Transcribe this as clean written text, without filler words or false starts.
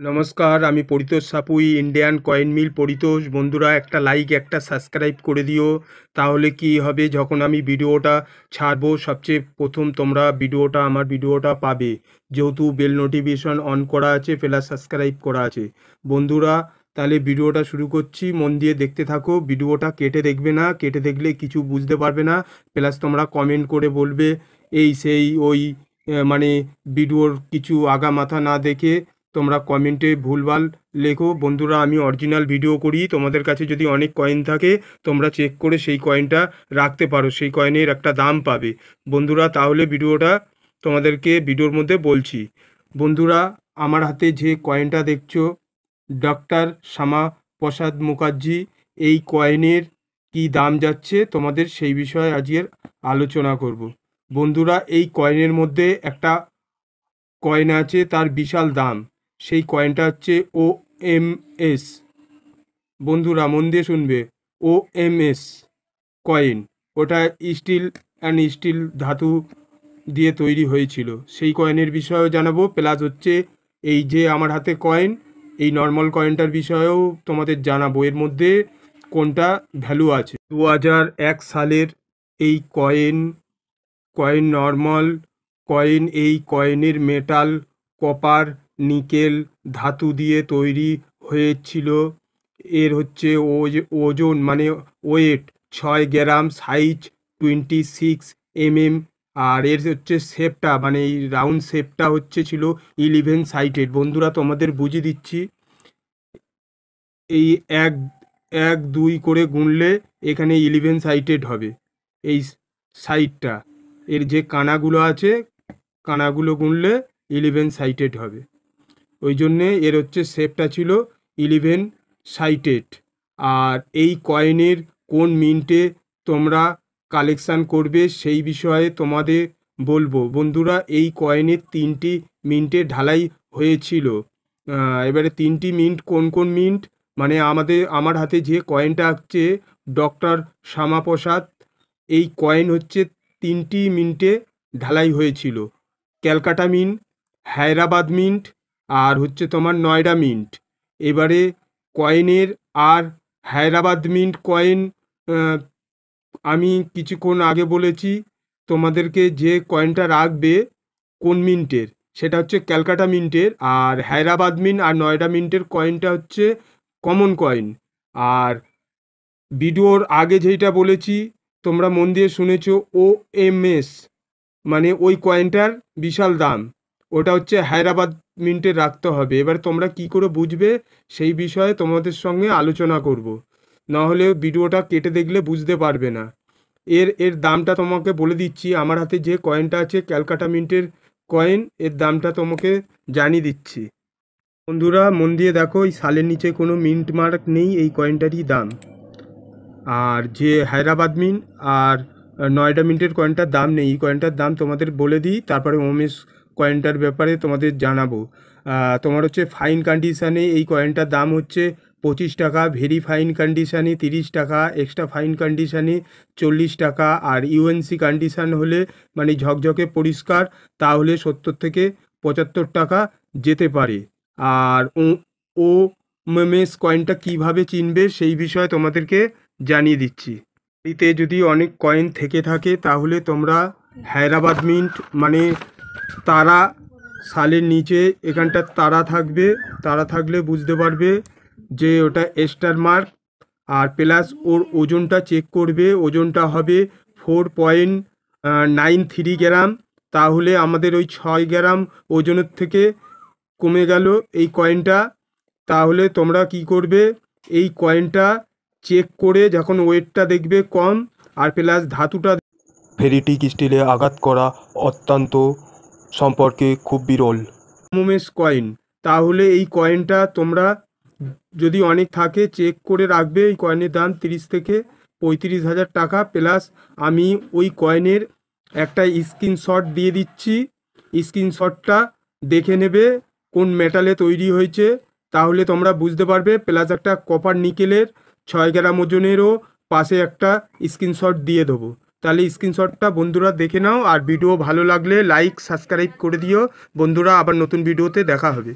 নমস্কার, আমি Paritosh Sapui, Indian coin mill Paritosh. বন্ধুরা, একটা লাইক একটা সাবস্ক্রাইব করে দিও। তাহলে কি হবে, যখন আমি ভিডিওটা ছাড়বো সবচেয়ে প্রথম তোমরা আমার ভিডিওটা পাবে, যেহেতু বেল নোটিফিকেশন অন করা আছে প্লাস সাবস্ক্রাইব করা আছে। বন্ধুরা, তাহলে ভিডিওটা শুরু করছি, মন দিয়ে দেখতে থাকো। ভিডিওটা কেটে দেখবে না, কেটে দেখলে কিছু বুঝতে পারবে না। প্লাস তোমরা কমেন্ট করে বলবে এই সেই ওই, মানে ভিডিওর কিছু আগা মাথা না দেখে তোমরা কমেন্টে ভুলভাল লেখো। বন্ধুরা, আমি অরিজিনাল ভিডিও করি। তোমাদের কাছে যদি অনেক কয়েন থাকে তোমরা চেক করে সেই কয়েনটা রাখতে পারো, সেই কয়েনের একটা দাম পাবে। বন্ধুরা, তাহলে ভিডিওটা তোমাদেরকে ভিডিওর মধ্যে বলছি। বন্ধুরা, আমার হাতে যে কয়েনটা দেখছো, ডক্টর শ্যামা প্রসাদ মুখার্জি, এই কয়েনের কি দাম যাচ্ছে তোমাদের সেই বিষয়ে আজকের আলোচনা করব। বন্ধুরা, এই কয়েনের মধ্যে একটা কয়েন আছে, তার বিশাল দাম। সেই কয়েনটা হচ্ছে OMS। বন্ধুরা, মন দিয়ে শুনবে, OMS কয়েন। ওটা স্টিল অ্যান্ড স্টিল ধাতু দিয়ে তৈরি হয়েছিল। সেই কয়েনের বিষয়েও জানাবো, প্লাস হচ্ছে এই যে আমার হাতে কয়েন, এই নর্মাল কয়েনটার বিষয়েও তোমাদের জানাবো, এর মধ্যে কোনটা ভ্যালু আছে। 2001 সালের এই কয়েন নর্মাল কয়েন। এই কয়েনের মেটাল কপার নিকেল ধাতু দিয়ে তৈরি হয়েছিল। এর হচ্ছে ওজন মানে ওয়েট 6 গ্রাম, সাইজ 26 mm। আর এর হচ্ছে শেপটা মানে এই রাউন্ড শেপটা হচ্ছে ছিল 11 সাইডেড। বন্ধুরা, তোমাদের বুঝিয়ে দিচ্ছি, এই এক এক দুই করে গুনলে এখানে 11 সাইডেড হবে। এই সাইডটা, এর যে কানাগুলো আছে, কানাগুলো গুনলে 11 সাইডেড হবে। ওই জন্যে এর হচ্ছে শেপটা ছিল 11 সাইডেড। আর এই কয়েনের কোন মিন্টে তোমরা কালেকশান করবে সেই বিষয়ে তোমাদের বলবো। বন্ধুরা, এই কয়েনের 3টি মিন্টে ঢালাই হয়েছিল। এবারে 3টি মিন্ট কোন কোন মিন্ট, মানে আমার হাতে যে কয়েনটা আছে ডক্টর শ্যামাপ্রসাদ, এই কয়েন হচ্ছে 3টি মিন্টে ঢালাই হয়েছিল। ক্যালকাটা মিন্ট, হায়দ্রাবাদ মিন্ট, আর হচ্ছে তোমার নয়ডা মিন্ট। এবারে কয়েনের আর হায়দ্রাবাদ মিন্ট কয়েন, আমি কিছুক্ষণ আগে বলেছি তোমাদেরকে, যে কয়েনটা রাখবে কোন মিন্টের সেটা হচ্ছে ক্যালকাটা মিন্টের, আর হায়দ্রাবাদ মিন্ট আর নয়ডা মিন্টের কয়েনটা হচ্ছে কমন কয়েন। আর ভিডিওর আগে যেইটা বলেছি তোমরা মন দিয়ে শুনেছো, OMS মানে ওই কয়েনটার বিশাল দাম, ওটা হচ্ছে হায়দ্রাবাদ মিন্টে রাখতে হবে। এবার তোমরা কি করে বুঝবে সেই বিষয়ে তোমাদের সঙ্গে আলোচনা করব, নাহলে ভিডিওটা কেটে দেখলে বুঝতে পারবে না। এর দামটা তোমাকে বলে দিচ্ছি। আমার হাতে যে কয়েনটা আছে ক্যালকাটা মিন্টের কয়েন, এর দামটা তোমাকে জানিয়ে দিচ্ছি। বন্ধুরা, মন দিয়ে দেখো, এই সালের নিচে কোনো মিন্ট মার্ক নেই, এই কয়েনটারই দাম। আর যে হায়দ্রাবাদ মিন্ট আর নয়ডা মিন্টের কয়েনটার দাম নেই। এই কয়েনটার দাম তোমাদের বলে দিই, তারপরে ওমেস কয়েনটার ব্যাপারে তোমাদের জানাবো। তোমার হচ্ছে ফাইন কন্ডিশানে এই কয়েনটার দাম হচ্ছে 25 টাকা, ভেরি ফাইন কন্ডিশানে 30 টাকা, এক্সট্রা ফাইন কন্ডিশানে 40 টাকা, আর UNC কন্ডিশান হলে মানে ঝকঝকে পরিষ্কার তাহলে 70 থেকে 75 টাকা যেতে পারে। আর ও ওমেস কয়েনটা কিভাবে চিনবে সেই বিষয়ে তোমাদেরকে জানিয়ে দিচ্ছি। এতে যদি অনেক কয়েন থেকে থাকে তাহলে তোমরা হায়দ্রাবাদ মিন্ট মানে তারা সালের নিচে এখানটা তারা থাকবে, তারা থাকলে বুঝতে পারবে যে ওটা স্টার মার্ক। আর প্লাস ওর ওজনটা চেক করবে, ওজনটা হবে 4.93 গ্রাম। তাহলে আমাদের ওই 6 গ্রাম ওজনের থেকে কমে গেল এই কয়েনটা। তাহলে তোমরা কি করবে, এই কয়েনটা চেক করে যখন ওয়েটটা দেখবে কম আর প্লাস ধাতুটা ফেরিটিক স্টিলে আঘাত করা অত্যন্ত সম্পর্কে খুব বিরল মোমেস কয়েন, তাহলে এই কয়েনটা তোমরা যদি অনেক থাকে চেক করে রাখবে। এই কয়েনের দাম 30 থেকে 35,000 টাকা। প্লাস আমি ওই কয়েনের একটা স্ক্রিনশট দিয়ে দিচ্ছি, স্ক্রিনশটটা দেখে নেবে কোন মেটালে তৈরি হয়েছে, তাহলে তোমরা বুঝতে পারবে। প্লাস একটা কপার নিকেলের 6 গ্রাম ওজনেরও পাশে একটা স্ক্রিনশট দিয়ে দেবো। তাহলে স্ক্রিনশটটা বন্ধুরা দেখে নাও। আর ভিডিও ভালো লাগলে লাইক সাবস্ক্রাইব করে দিও। বন্ধুরা, আবার নতুন ভিডিওতে দেখা হবে।